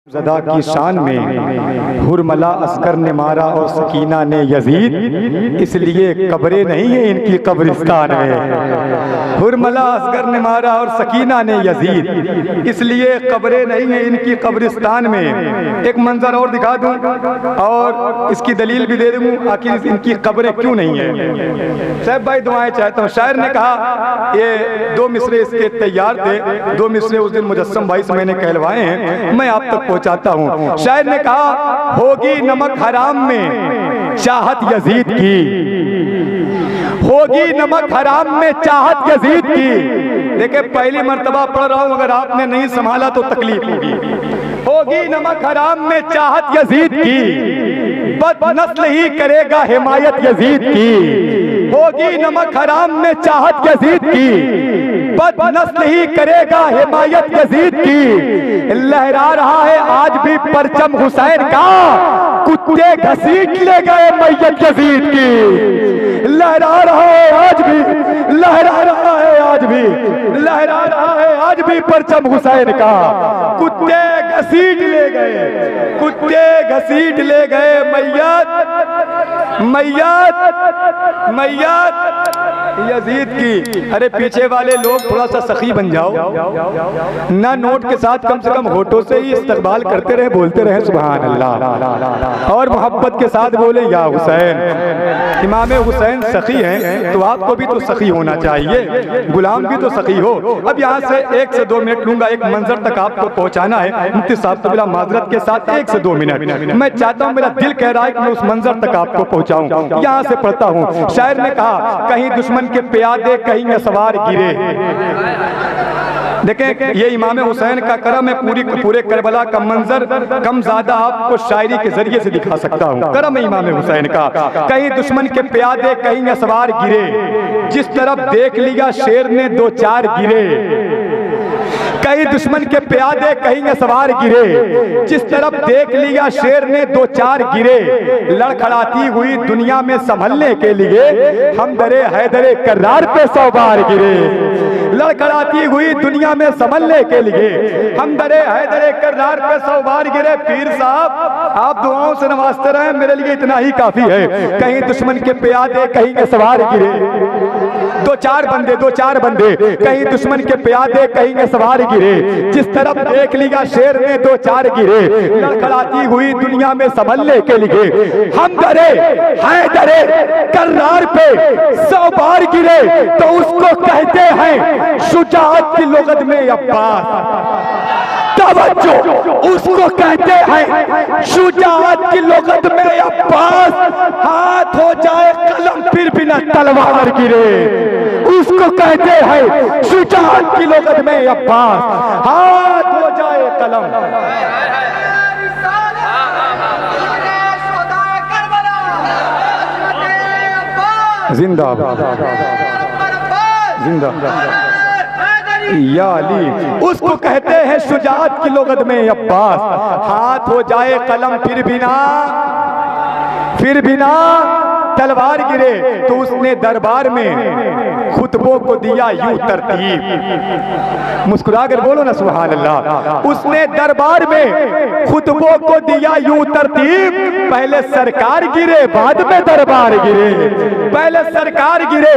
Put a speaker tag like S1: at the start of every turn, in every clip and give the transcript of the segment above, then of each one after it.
S1: ज़दा की शान में हुरमला अस्कर ने मारा और सकीना ने यजीद, इसलिए कब्रें नहीं है इनकी कब्रिस्तान में। हुरमला अस्कर ने मारा और सकीना ने यजीद, इसलिए कब्रें नहीं है इनकी कब्रिस्तान में। एक मंजर और दिखा दूं और इसकी दलील भी दे दूं, आखिर इनकी कब्रें क्यों नहीं है। साहब भाई दुआएं चाहता हूँ। शायर ने कहा, ये दो मिसरे इसके तैयार थे, दो मिसरे उस दिन मुजस्सम भाई से मैंने कहलवाए हैं, मैं आप तक चाहता हूं। शायर ने कहा, होगी नमक हराम में चाहत यजीद की, होगी नमक हराम में चाहत यजीद की। देखिए पहली मर्तबा पढ़ रहा हूं, अगर आपने नहीं संभाला तो तकलीफ होगी। होगी नमक हराम में चाहत यजीद की, बदनस्ल ही करेगा हिमायत यजीद की। होगी नमक हराम में चाहत यजीद की, बदनस्ल ही करेगा हिमायत यजीद की। लहरा रहा है आज भी परचम हुसैन का, कुत्ते घसीट ले गए मैयत यजीद की। लहरा रहा है आज भी, लहरा रहा है आज भी, लहरा रहा है आज भी परचम हुसैन का, कुत्ते घसीट ले गए, कुत्ते घसीट ले गए मैयत, मैयत, मैयत यजीद की। अरे पीछे वाले लोग थोड़ा सा सखी बन जाओ ना, नोट के साथ कम से कम होठों से ही इस्तकबाल करते रहे, बोलते रहे सुभान अल्लाह, और मोहब्बत के साथ बोले या हुसैन। इमाम हुसैन सखी हैं तो आपको भी तो सखी होना चाहिए, गुलाम भी तो सखी हो। अब यहाँ से 1 से 2 मिनट लूंगा, एक मंजर तक आपको पहुँचाना है। मुफ्ती साहब तो बिला माजरत के साथ 1 से 2 मिनट मैं चाहता हूँ, मेरा दिल कह रहा है कि मैं उस मंजर तक आपको पहुँचाऊँ। यहाँ से पढ़ता हूँ। शायर ने कहा, कहीं दुश्मन के प्यादे कहीं सवार गिरे। देखें ये इमाम हुसैन का करम है, पूरे करबला का मंजर कम ज्यादा आपको शायरी के जरिए से दिखा सकता हूँ। करम है इमाम हुसैन का। कहीं दुश्मन के प्यादे कहीं सवार गिरे, जिस तरफ देख लिया शेर ने 2-4 गिरे। कहीं दुश्मन के प्यादे कहीं सवार गिरे, जिस तरफ देख लिया शेर ने 2-4 गिरे। लड़खड़ाती हुई दुनिया में संभलने के लिए हम दरे हैदरे कर्रार पे 100 बार गिरे। लड़खड़ाती हुई दुनिया में संभलने के लिए हम दरे हैदरे कर्रार पे 100 बार गिरे। पीर साहब आप दुआओं से नवाजते रहे, मेरे लिए इतना ही काफी है। कहीं दुश्मन के प्यादे कहीं सवार गिरे, 2-4 बंदे, 2-4 बंदे, कहीं दुश्मन के प्यादे कहीं सवार गिरे। जिस तरफ देख लिया शेर ने 2-4 गिरे। लड़खड़ाती हुई दुनिया में संभलने के लिए हम दरे हैदरे कर्रार पे 100 बार गिरे। तो उसको कहते हैं शुजाअत की लुगत में अब्बास। तवज्जो, उसको कहते हैं शुजाअत की लुगत में अब्बास। हाथ हो जाए कलम फिर भी न तलवार गिरे। उसको कहते हैं शुजाअत की लुगत में अब्बास। हाथ हो जाए कलम। जिंदाबाद, जिंदाबाद या अली। उसको कहते हैं शुजाअत की लुगत में अब्बास। हाथ हो जाए कलम फिर भी ना तलवार गिरे। तो उसने दरबार में खुतबों को दिया यूं तरतीब। मुस्कुरा कर बोलो ना सुभान अल्लाह। उसने दरबार में खुतबों को दिया यूं तरतीब। पहले सरकार गिरे बाद में दरबार गिरे, पहले सरकार गिरे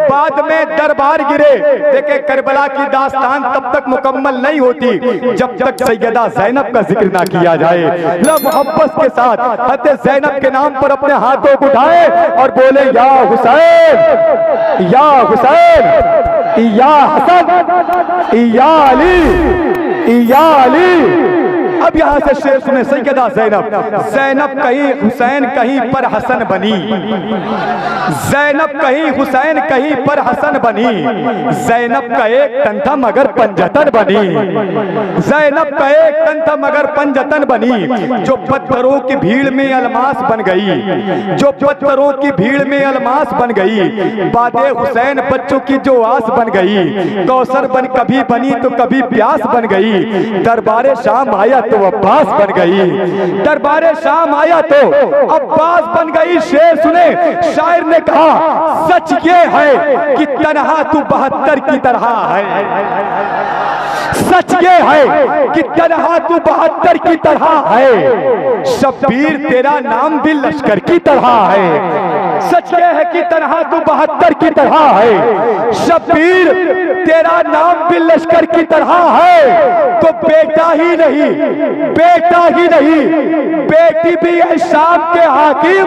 S1: बाद में दरबार गिरे। देखे करबला की दास्तान तब तक मुकम्मल नहीं होती जब तक सैयदा ज़ैनब का जिक्र ना किया जाए। ना मोहब्बत के साथ हज़रत ज़ैनब के नाम पर अपने हाथों को उठाए और बोले या हुसैन, या हुसैन, या हसन, या अली, या अली। अब यहाँ से शेर सुने, सैयदा ज़ैनब, ज़ैनब कहीं हुसैन कहीं पर हसन बनी। ज़ैनब कहीं हुसैन कहीं पर हसन बनी। ज़ैनब का एक तन था मगर पंजतन बनी। ज़ैनब का एक तन था मगर पंजतन बनी। जो पत्थरों की भीड़ में अलमास बन गई, जो पत्थरों की भीड़ में अलमास बन गई। बादे हुसैन बच्चों की जो आस बन गई। कौसर बन कभी बनी तो कभी प्यास बन गई। दरबारे शाम आया तो अब्बास बन गई। दरबारे शाम आया तो अब्बास बन गई। शेर सुने, शायर ने कहा सच ये है कि तन्हा तू 72 की तरह है। सच ये है कि तन्हा तू 72 की तरह है, शब्बीर तेरा नाम भी लश्कर की तरह है। सच ये है कि तन्हा तू 72 की तरह है, शब्बीर तेरा नाम भी लश्कर की तरह है। तो बेटा ही नहीं, बेटा ही नहीं, बेटी भी है शाम के हाकिम,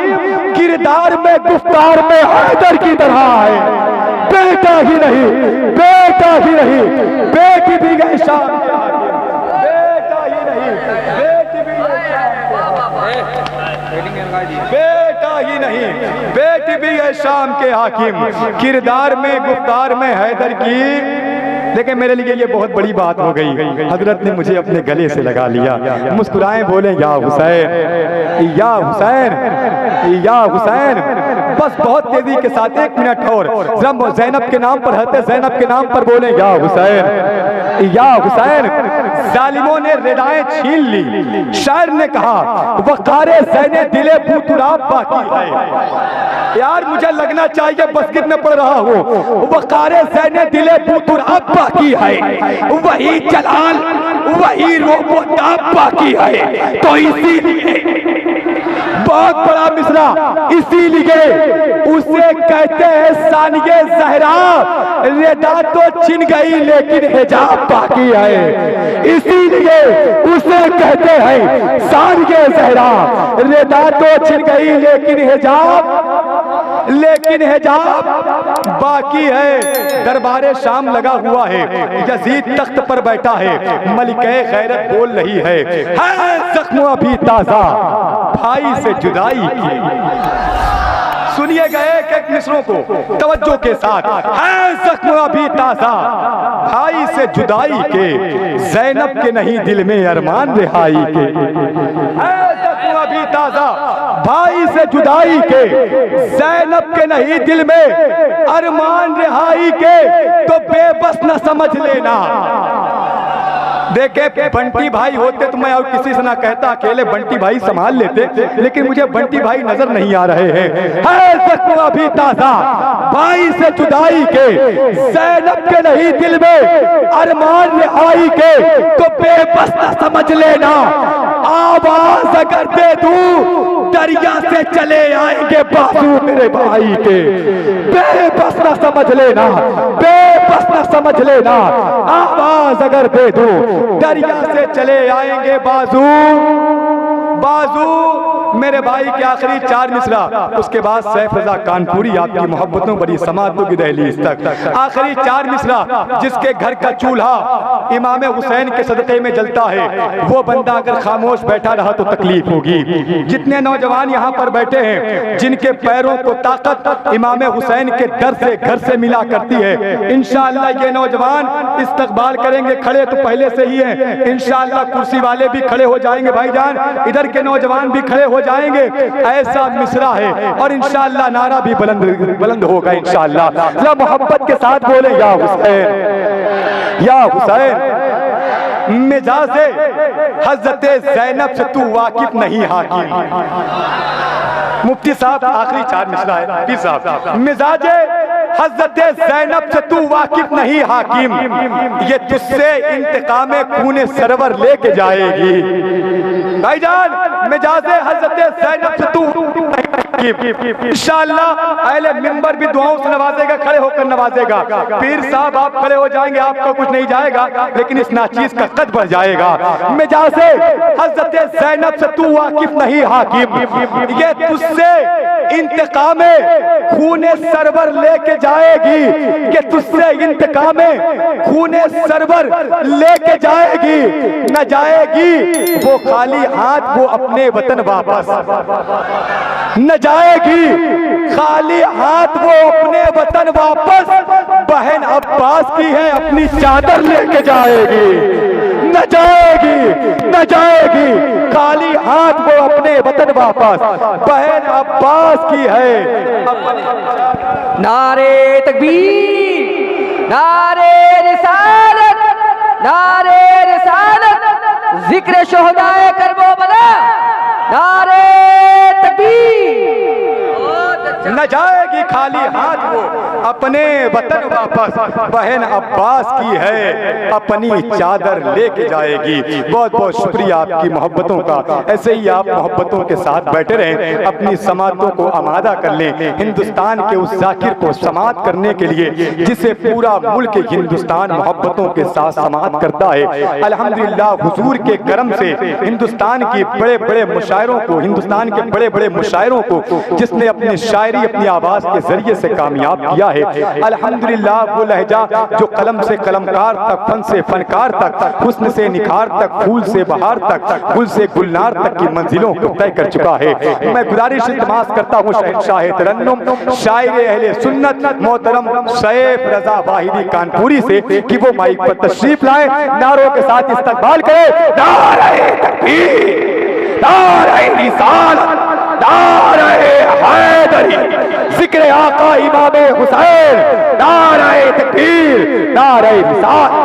S1: किरदार में गुफ्तार में हैदर की तरह है। बेटा ही नहीं, बेटा ही नहीं, बेटी भी है शाम के हाकिम, बेटा ही नहीं, बेटी भी है बेटा ही नहीं, बेटी भी है शाम के हाकिम, किरदार में गुफ्तार में हैदर की। लेकिन मेरे लिए ये बहुत बड़ी बात हो गई, हजरत ने मुझे अपने गले से लगा लिया, मुस्कुराए बोले या हुसैन, या हुसैन, या हुसैन। बस बहुत तेजी के साथ 1 मिनट और, जब ज़ैनब के नाम पर हते ज़ैनब के नाम पर बोले या हुसैन, या हुसैन। जालिमों ने रिदाएं छीन ली। शायर ने कहा वक़ारे ज़ैने दिले बूतुराब बाकी है। यार मुझे लगना चाहिए बस्किट में पढ़ रहा हूँ। वक़ारे ज़ैने दिले बूतुराब बाकी है, वही जलाल वही रोबोताब बाकी है। तो इसीलिए बहुत बड़ा मिसरा, इसीलिए उसे कहते हैं सानिये ज़हरा, रिदा तो छिन गई लेकिन हिजाब बाकी है। इसीलिए उसे कहते हैं सानिये ज़हरा, रिदा तो छिन गई लेकिन हिजाब बाकी है। दरबारे शाम लगा हुआ है, यजीद तख्त पर बैठा है, मलिके गैरत बोल रही है जख्म अभी ताजा भाई से जुदाई की। सुनिए गए एक मिसरों को तवज्जो के साथ, है जख्म अभी ताजा भाई से जुदाई के, ज़ैनब के नहीं दिल में अरमान रिहाई के। है जख्म अभी ताजा भाई से जुदाई के, ज़ैनब के नहीं दिल में अरमान रिहाई के। तो बेबस न समझ लेना। देखे बंटी भाई होते तो मैं और किसी से ना कहता, अकेले बंटी भाई संभाल लेते, लेकिन मुझे बंटी भाई नजर नहीं आ रहे हैं। है जख्म अभी ताजा भाई से जुदाई के, ज़ैनब के नहीं दिल में अरमान रिहाई के। तो बेबस न समझ लेना, आवाज अगर दे दूं दरिया से चले आएंगे बाजू मेरे भाई के। बेबस न समझ लेना, बेबस न समझ लेना, आवाज अगर दे दूं दरिया से चले आएंगे बाजू बाजू। मेरे भाई के आखिरी 4 मिसरा, उसके बाद सैफ रजा कानपुरी आपकी मोहब्बतों बड़ी समातों की दहलीज तक। आखिरी 4 मिसरा, जिसके घर का चूल्हा इमाम हुसैन के सदक़े में जलता है, वो बंदा अगर खामोश बैठा रहा तो तकलीफ होगी। जितने नौजवान यहाँ पर बैठे हैं, जिनके पैरों को ताकत इमाम हुसैन के दर से घर से मिला करती है, इंशाअल्लाह ये नौजवान इस्तकबाल करेंगे। खड़े तो पहले से ही हैं, इंशाअल्लाह कुर्सी वाले भी खड़े हो जाएंगे भाईजान, इधर के नौजवान भी खड़े हो जाएंगे। ऐसा मिसरा है और इंशाअल्लाह नारा भी बुलंद होगा इंशाअल्लाह। जरा मोहब्बत के साथ बोले या हुसैन, या हुसैन। मिजाजे हज़रत ज़ैनब से तू वाकिफ नहीं हाकिम। मुफ्ती साहब आखिरी 4 मिसरा है, पीर साहब। मिजाजे हज़रत ज़ैनब से तू वाकिफ नहीं हाकिम, ये तुझसे इंतकाम खूने सरवर लेके जाएगी। भाईजान मिजाजे हज़रत ज़ैनब से तू इंशाअल्लाह अहले मिंबर भी दुआओं से नवाजेगा, खड़े होकर नवाजेगा। पीर साहब आप खड़े हो जाएंगे, आपको कुछ नहीं जाएगा, लेकिन इस नाचीज का कद बढ़ जाएगा। मिजाजे हज़रत ज़ैनब से तू वाकिफ नहीं हाकिम, ये तुझसे इंतकाम खूने सरवर लेके जाएगी, कि तुझसे इंतकाम खूने सरवर लेके जाएगी। न जाएगी वो खाली हाथ, वो अपने वतन वापस न जाएगी खाली हाथ, वो अपने वतन वापस। बहन अब्बास की है अपनी चादर लेके जाएगी। न जाएगी, न जाएगी खाली हाथ, वो अपने वतन वापस। बहन अब्बास की है।
S2: नारे तकबीर, नारे रिसालत, नारे रिसालत, जिक्र शोहदाए करबो बला, नारे तकबीर।
S1: न जाएगी खाली हाथ, वो अपने वतन वापस बहन अब्बास की है अपनी चादर लेके जाएगी। बहुत बहुत शुक्रिया आपकी मोहब्बतों का। ऐसे ही आप मोहब्बतों के साथ बैठे रहें, अपनी समातों को आमादा कर लें। हिंदुस्तान के उस जाकिर को समात करने के लिए जिसे पूरा मुल्क हिंदुस्तान मोहब्बतों के साथ समात करता है। अल्हम्दुलिल्लाह हुजूर के करम से हिंदुस्तान की बड़े बड़े मुशायरों को, हिंदुस्तान के बड़े बड़े मुशायरों को जिसने अपनी शायरी अपनी आवाज के जरिए से कामयाब किया है। अल्हम्दुलिल्लाह वो लहजा जो कलम से कलमकार तक, फन से फनकार तक, हुस्न से निखार तक, फूल से बहार तक, गुल से गुलनार तक की मंजिलों को तय कर चुका है। मैं गुजारिश इल्तिमास करता हूँ शहंशाह तरन्नुम शायर अहले सुन्नत मोहतरम सैफ रजा वाहिदी कानपुरी से कि वो माइक पर तशरीफ लाए, नारों के साथ इस्तकबाल करे। नारे तकबीर, नारे रिसालत, नारे हैदरी, जिक्र आका इमाम हुसैन, नारे तकबीर, नारे रिसालत।